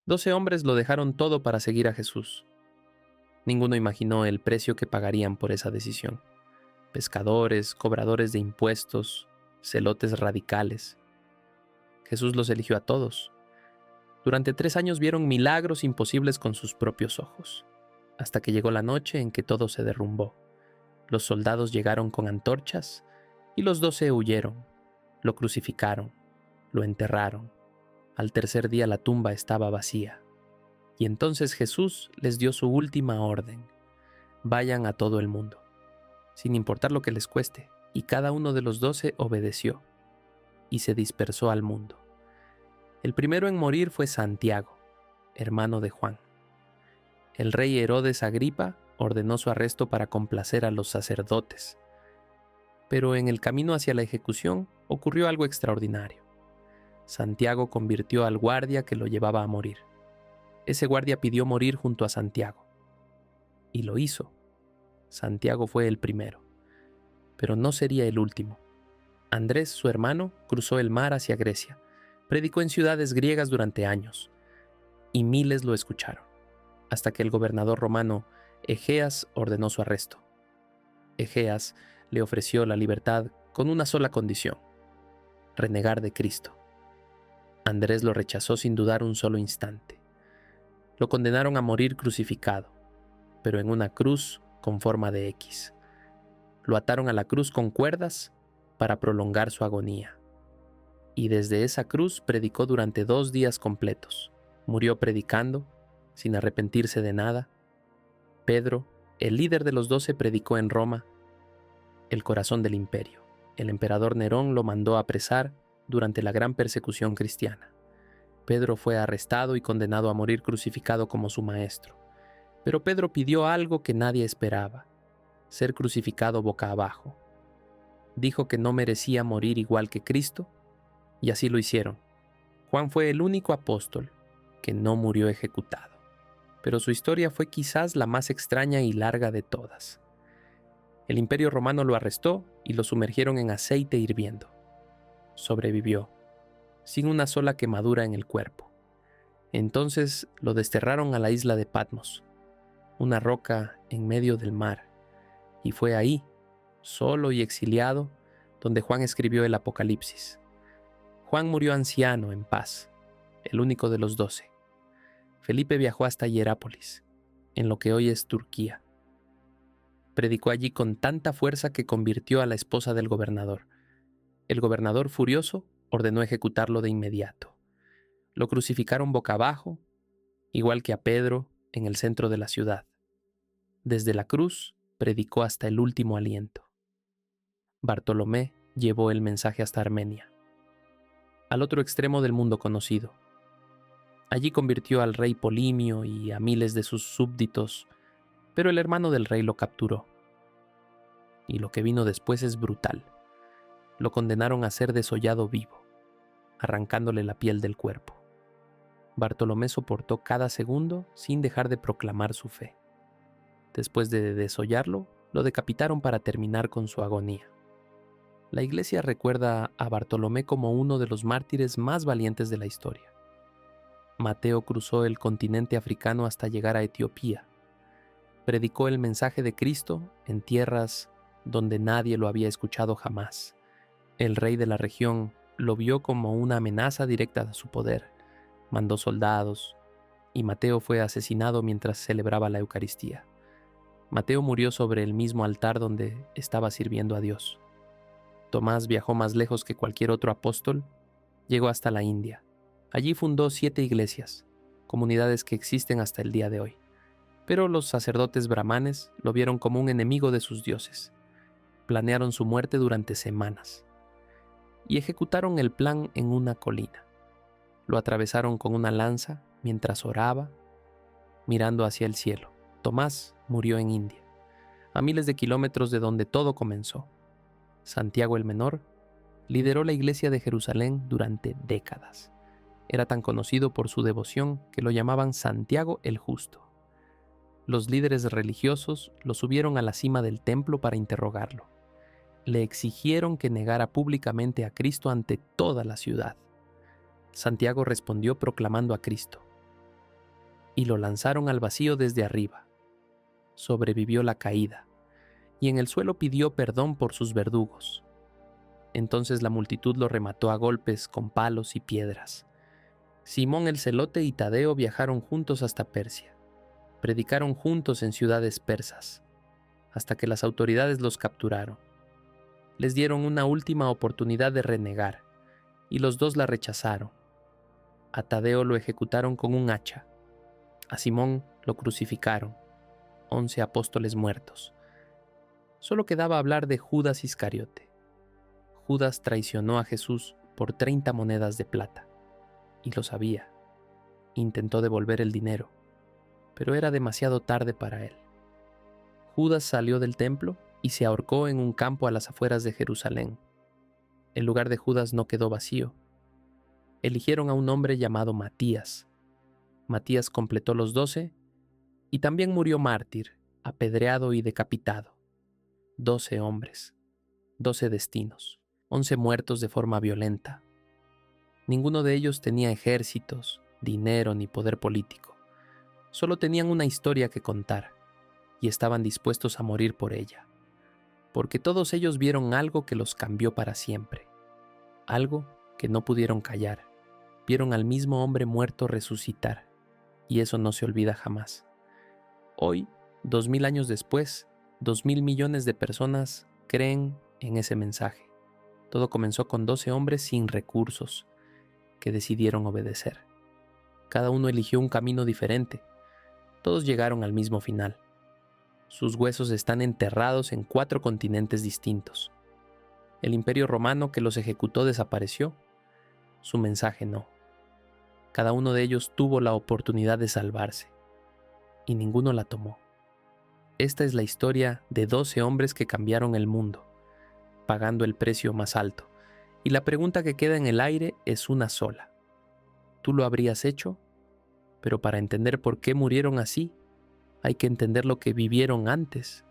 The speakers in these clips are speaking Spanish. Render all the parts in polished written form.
12 hombres lo dejaron todo para seguir a Jesús. Ninguno imaginó el precio que pagarían por esa decisión. Pescadores, cobradores de impuestos, celotes radicales. Jesús los eligió a todos. Durante 3 años vieron milagros imposibles con sus propios ojos, hasta que llegó la noche en que todo se derrumbó. Los soldados llegaron con antorchas y los 12 huyeron. Lo crucificaron, lo enterraron. Al tercer día la tumba estaba vacía. Y entonces Jesús les dio su última orden: vayan a todo el mundo, sin importar lo que les cueste, y cada uno de los 12 obedeció, y se dispersó al mundo. El primero en morir fue Santiago, hermano de Juan. El rey Herodes Agripa ordenó su arresto para complacer a los sacerdotes. Pero en el camino hacia la ejecución ocurrió algo extraordinario. Santiago convirtió al guardia que lo llevaba a morir. Ese guardia pidió morir junto a Santiago. Y lo hizo. Santiago fue el primero, pero no sería el último. Andrés, su hermano, cruzó el mar hacia Grecia. Predicó en ciudades griegas durante años, y miles lo escucharon, hasta que el gobernador romano Egeas ordenó su arresto. Egeas le ofreció la libertad con una sola condición: renegar de Cristo. Andrés lo rechazó sin dudar un solo instante. Lo condenaron a morir crucificado, pero en una cruz con forma de X. Lo ataron a la cruz con cuerdas para prolongar su agonía. Y desde esa cruz predicó durante 2 días completos. Murió predicando, sin arrepentirse de nada. Pedro, el líder de los 12, predicó en Roma, el corazón del imperio. El emperador Nerón lo mandó a apresar durante la gran persecución cristiana. Pedro fue arrestado y condenado a morir crucificado como su maestro. Pero Pedro pidió algo que nadie esperaba: ser crucificado boca abajo. Dijo que no merecía morir igual que Cristo, y así lo hicieron. Juan fue el único apóstol que no murió ejecutado. Pero su historia fue quizás la más extraña y larga de todas. El Imperio Romano lo arrestó y lo sumergieron en aceite hirviendo. Sobrevivió, sin una sola quemadura en el cuerpo. Entonces lo desterraron a la isla de Patmos, una roca en medio del mar, y fue ahí, solo y exiliado, donde Juan escribió el Apocalipsis. Juan murió anciano, en paz, el único de los 12. Felipe viajó hasta Hierápolis, en lo que hoy es Turquía. Predicó allí con tanta fuerza que convirtió a la esposa del gobernador. El gobernador, furioso, ordenó ejecutarlo de inmediato. Lo crucificaron boca abajo, igual que a Pedro, en el centro de la ciudad. Desde la cruz predicó hasta el último aliento. Bartolomé llevó el mensaje hasta Armenia, al otro extremo del mundo conocido. Allí convirtió al rey Polimio y a miles de sus súbditos, pero el hermano del rey lo capturó. Y lo que vino después es brutal. Lo condenaron a ser desollado vivo, arrancándole la piel del cuerpo. Bartolomé soportó cada segundo sin dejar de proclamar su fe. Después de desollarlo, lo decapitaron para terminar con su agonía. La Iglesia recuerda a Bartolomé como uno de los mártires más valientes de la historia. Mateo cruzó el continente africano hasta llegar a Etiopía. Predicó el mensaje de Cristo en tierras donde nadie lo había escuchado jamás. El rey de la región lo vio como una amenaza directa a su poder. Mandó soldados, y Mateo fue asesinado mientras celebraba la Eucaristía. Mateo murió sobre el mismo altar donde estaba sirviendo a Dios. Tomás viajó más lejos que cualquier otro apóstol. Llegó hasta la India. Allí fundó 7 iglesias, comunidades que existen hasta el día de hoy. Pero los sacerdotes brahmanes lo vieron como un enemigo de sus dioses. Planearon su muerte durante semanas y ejecutaron el plan en una colina. Lo atravesaron con una lanza mientras oraba, mirando hacia el cielo. Tomás murió en India, a miles de kilómetros de donde todo comenzó. Santiago el Menor lideró la iglesia de Jerusalén durante décadas. Era tan conocido por su devoción que lo llamaban Santiago el Justo. Los líderes religiosos lo subieron a la cima del templo para interrogarlo. Le exigieron que negara públicamente a Cristo ante toda la ciudad. Santiago respondió proclamando a Cristo. y lo lanzaron al vacío desde arriba. Sobrevivió la caída, y en el suelo pidió perdón por sus verdugos. Entonces la multitud lo remató a golpes con palos y piedras. Simón el celote y Tadeo viajaron juntos hasta Persia. Predicaron juntos en ciudades persas, hasta que las autoridades los capturaron. Les dieron una última oportunidad de renegar, y los dos la rechazaron. A Tadeo lo ejecutaron con un hacha. A Simón lo crucificaron. 11 apóstoles muertos. Solo quedaba hablar de Judas Iscariote. Judas traicionó a Jesús por 30 monedas de plata. Y lo sabía. Intentó devolver el dinero, pero era demasiado tarde para él. Judas salió del templo y se ahorcó en un campo a las afueras de Jerusalén. El lugar de Judas no quedó vacío. Eligieron a un hombre llamado Matías. Matías completó los 12 y también murió mártir, apedreado y decapitado. 12 hombres, 12 destinos, 11 muertos de forma violenta. Ninguno de ellos tenía ejércitos, dinero ni poder político. Solo tenían una historia que contar y estaban dispuestos a morir por ella, porque todos ellos vieron algo que los cambió para siempre, algo que no pudieron callar. Vieron al mismo hombre muerto resucitar, y eso no se olvida jamás. Hoy, 2000 años después, 2000 millones de personas creen en ese mensaje. Todo comenzó con 12 hombres sin recursos que decidieron obedecer. Cada uno eligió un camino diferente. Todos llegaron al mismo final. Sus huesos están enterrados en 4 continentes distintos. El imperio romano que los ejecutó desapareció. Su mensaje no. Cada uno de ellos tuvo la oportunidad de salvarse, y ninguno la tomó. Esta es la historia de 12 hombres que cambiaron el mundo, pagando el precio más alto. Y la pregunta que queda en el aire es una sola. ¿Tú lo habrías hecho? Pero para entender por qué murieron así, hay que entender lo que vivieron antes.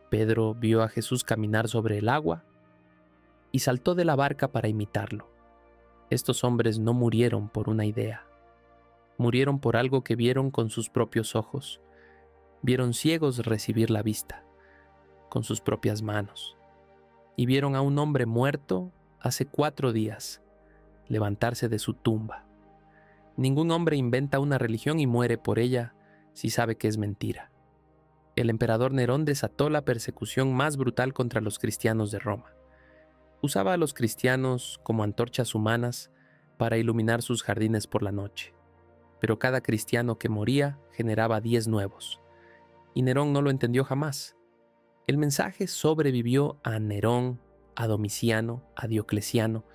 Pedro vio a Jesús caminar sobre el agua y saltó de la barca para imitarlo. Estos hombres no murieron por una idea. Murieron por algo que vieron con sus propios ojos. Vieron ciegos recibir la vista con sus propias manos. Y vieron a un hombre muerto hace 4 días levantarse de su tumba. Ningún hombre inventa una religión y muere por ella si sabe que es mentira. El emperador Nerón desató la persecución más brutal contra los cristianos de Roma. Usaba a los cristianos como antorchas humanas para iluminar sus jardines por la noche. Pero cada cristiano que moría generaba 10 nuevos. Y Nerón no lo entendió jamás. El mensaje sobrevivió a Nerón, a Domiciano, a Diocleciano,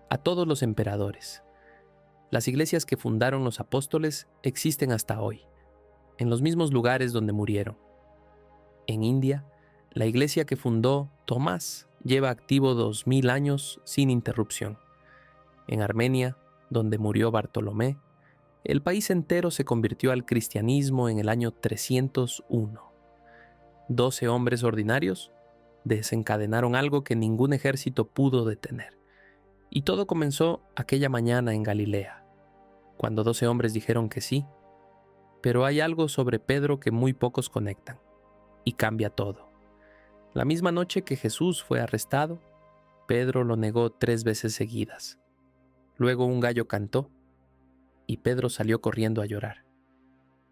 a todos los emperadores. Las iglesias que fundaron los apóstoles existen hasta hoy, en los mismos lugares donde murieron. En India, la iglesia que fundó Tomás lleva activo 2000 años sin interrupción. En Armenia, donde murió Bartolomé, el país entero se convirtió al cristianismo en el año 301. 12 hombres ordinarios desencadenaron algo que ningún ejército pudo detener. Y todo comenzó aquella mañana en Galilea, cuando 12 hombres dijeron que sí. Pero hay algo sobre Pedro que muy pocos conectan, y cambia todo. La misma noche que Jesús fue arrestado, Pedro lo negó 3 veces seguidas. Luego un gallo cantó, y Pedro salió corriendo a llorar.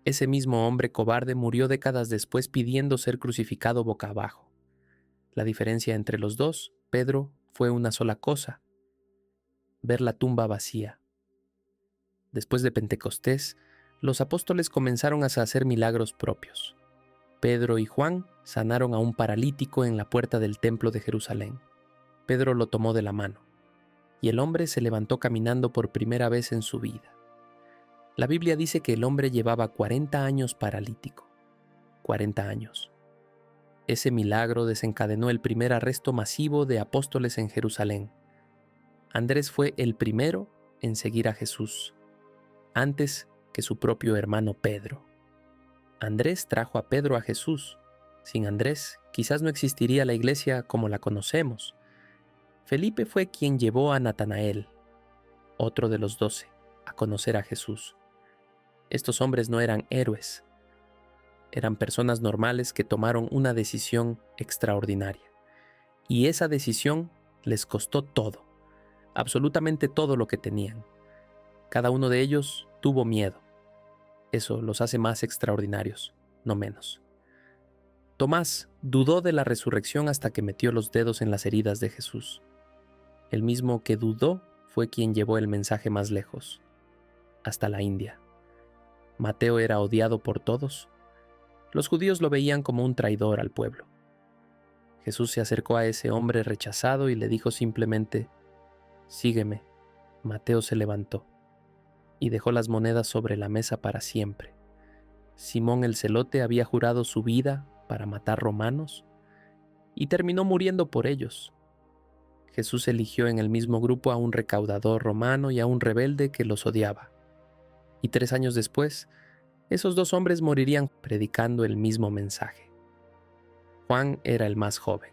Ese mismo hombre cobarde murió décadas después pidiendo ser crucificado boca abajo. La diferencia entre los dos, Pedro, fue una sola cosa: ver la tumba vacía. Después de Pentecostés, los apóstoles comenzaron a hacer milagros propios. Pedro y Juan sanaron a un paralítico en la puerta del templo de Jerusalén. Pedro lo tomó de la mano, y el hombre se levantó caminando por primera vez en su vida. La Biblia dice que el hombre llevaba 40 años paralítico. 40 años. Ese milagro desencadenó el primer arresto masivo de apóstoles en Jerusalén. Andrés fue el primero en seguir a Jesús, antes que su propio hermano Pedro. Andrés trajo a Pedro a Jesús. Sin Andrés, quizás no existiría la iglesia como la conocemos. Felipe fue quien llevó a Natanael, otro de los 12, a conocer a Jesús. Estos hombres no eran héroes, eran personas normales que tomaron una decisión extraordinaria. Y esa decisión les costó todo, absolutamente todo lo que tenían. Cada uno de ellos tuvo miedo. Eso los hace más extraordinarios, no menos. Tomás dudó de la resurrección hasta que metió los dedos en las heridas de Jesús. El mismo que dudó fue quien llevó el mensaje más lejos, hasta la India. Mateo era odiado por todos. Los judíos lo veían como un traidor al pueblo. Jesús se acercó a ese hombre rechazado y le dijo simplemente: «Sígueme». Mateo se levantó y dejó las monedas sobre la mesa para siempre. Simón el Celote había jurado su vida para matar romanos y terminó muriendo por ellos. Jesús eligió en el mismo grupo a un recaudador romano y a un rebelde que los odiaba. Y 3 años después, esos 2 hombres morirían predicando el mismo mensaje. Juan era el más joven.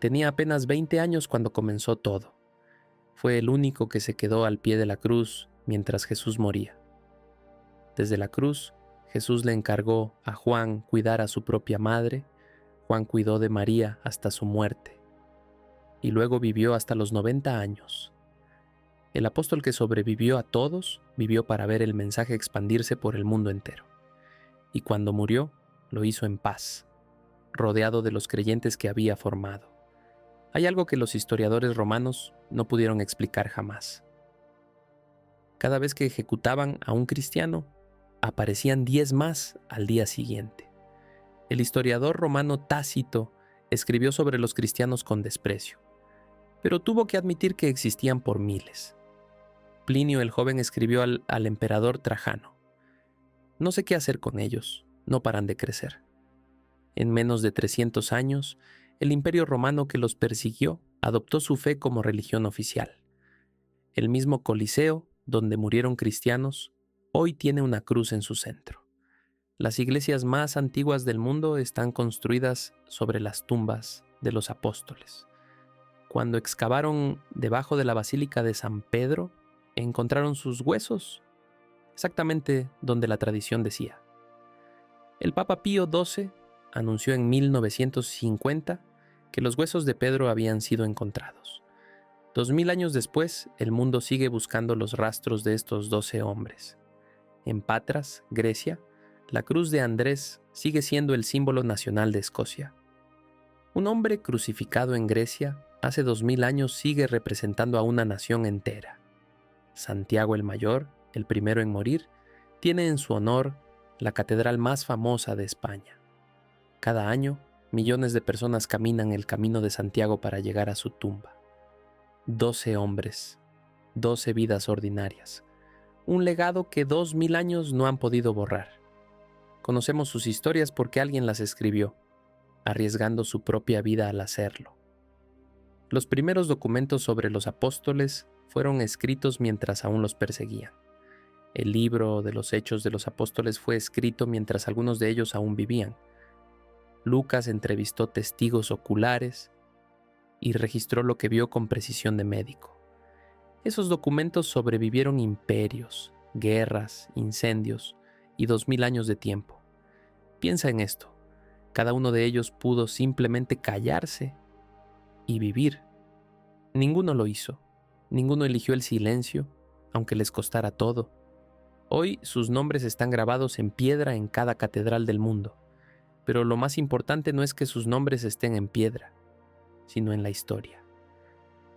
Tenía apenas 20 años cuando comenzó todo. Fue el único que se quedó al pie de la cruz mientras Jesús moría. Desde la cruz, Jesús le encargó a Juan cuidar a su propia madre. Juan cuidó de María hasta su muerte. Y luego vivió hasta los 90 años. El apóstol que sobrevivió a todos, vivió para ver el mensaje expandirse por el mundo entero. Y cuando murió, lo hizo en paz, rodeado de los creyentes que había formado. Hay algo que los historiadores romanos no pudieron explicar jamás. Cada vez que ejecutaban a un cristiano, aparecían 10 más al día siguiente. El historiador romano Tácito escribió sobre los cristianos con desprecio, pero tuvo que admitir que existían por miles. Plinio el joven escribió al emperador Trajano: «No sé qué hacer con ellos, no paran de crecer». En menos de 300 años, el imperio romano que los persiguió adoptó su fe como religión oficial. El mismo Coliseo, donde murieron cristianos, hoy tiene una cruz en su centro. Las iglesias más antiguas del mundo están construidas sobre las tumbas de los apóstoles. Cuando excavaron debajo de la Basílica de San Pedro, encontraron sus huesos, exactamente donde la tradición decía. El Papa Pío XII anunció en 1950 que los huesos de Pedro habían sido encontrados. 2000 años después, el mundo sigue buscando los rastros de estos 12 hombres. En Patras, Grecia, la cruz de Andrés sigue siendo el símbolo nacional de Escocia. Un hombre crucificado en Grecia hace 2000 años sigue representando a una nación entera. Santiago el Mayor, el primero en morir, tiene en su honor la catedral más famosa de España. Cada año, millones de personas caminan el camino de Santiago para llegar a su tumba. 12 hombres, 12 vidas ordinarias, un legado que 2000 años no han podido borrar. Conocemos sus historias porque alguien las escribió, arriesgando su propia vida al hacerlo. Los primeros documentos sobre los apóstoles fueron escritos mientras aún los perseguían. El libro de los Hechos de los Apóstoles fue escrito mientras algunos de ellos aún vivían. Lucas entrevistó testigos oculares y registró lo que vio con precisión de médico. Esos documentos sobrevivieron imperios, guerras, incendios y 2000 años de tiempo. Piensa en esto. Cada uno de ellos pudo simplemente callarse y vivir. Ninguno lo hizo. Ninguno eligió el silencio, aunque les costara todo. Hoy sus nombres están grabados en piedra en cada catedral del mundo. Pero lo más importante no es que sus nombres estén en piedra, sino en la historia.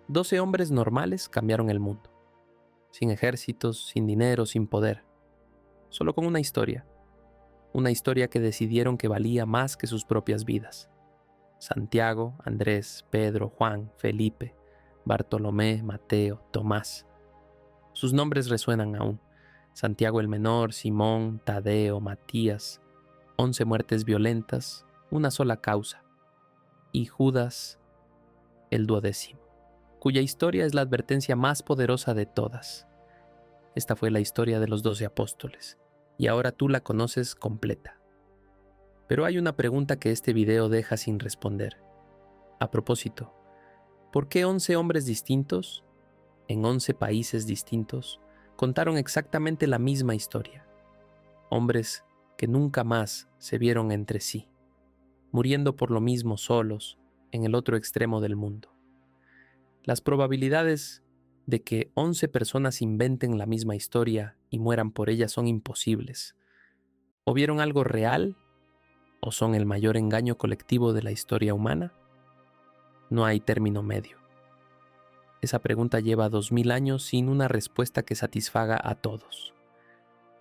12 hombres normales cambiaron el mundo. Sin ejércitos, sin dinero, sin poder. Solo con una historia. Una historia que decidieron que valía más que sus propias vidas. Santiago, Andrés, Pedro, Juan, Felipe, Bartolomé, Mateo, Tomás. Sus nombres resuenan aún. Santiago el Menor, Simón, Tadeo, Matías. 11 muertes violentas, una sola causa. Y Judas, el 12º, cuya historia es la advertencia más poderosa de todas. Esta fue la historia de los 12 apóstoles, y ahora tú la conoces completa. Pero hay una pregunta que este video deja sin responder. A propósito, ¿por qué 11 hombres distintos, en 11 países distintos, contaron exactamente la misma historia? hombres que nunca más se vieron entre sí, muriendo por lo mismo solos en el otro extremo del mundo. Las probabilidades de que 11 personas inventen la misma historia y mueran por ella son imposibles. ¿O vieron algo real? ¿O son el mayor engaño colectivo de la historia humana? No hay término medio. Esa pregunta lleva 2000 años sin una respuesta que satisfaga a todos.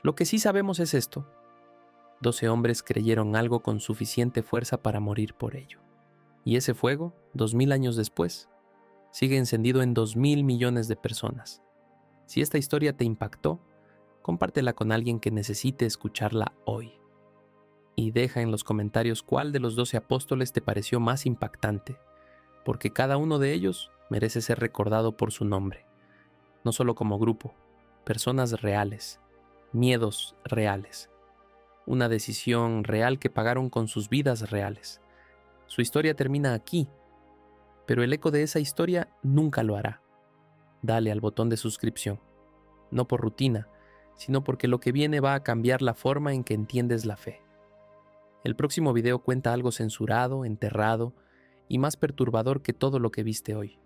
Lo que sí sabemos es esto: 12 hombres creyeron algo con suficiente fuerza para morir por ello. Y ese fuego, 2000 años después, sigue encendido en 2000 millones de personas. Si esta historia te impactó, compártela con alguien que necesite escucharla hoy. Y deja en los comentarios cuál de los 12 apóstoles te pareció más impactante, porque cada uno de ellos merece ser recordado por su nombre, no solo como grupo, personas reales, miedos reales, una decisión real que pagaron con sus vidas reales. Su historia termina aquí, pero el eco de esa historia nunca lo hará. Dale al botón de suscripción, no por rutina, sino porque lo que viene va a cambiar la forma en que entiendes la fe. El próximo video cuenta algo censurado, enterrado y más perturbador que todo lo que viste hoy.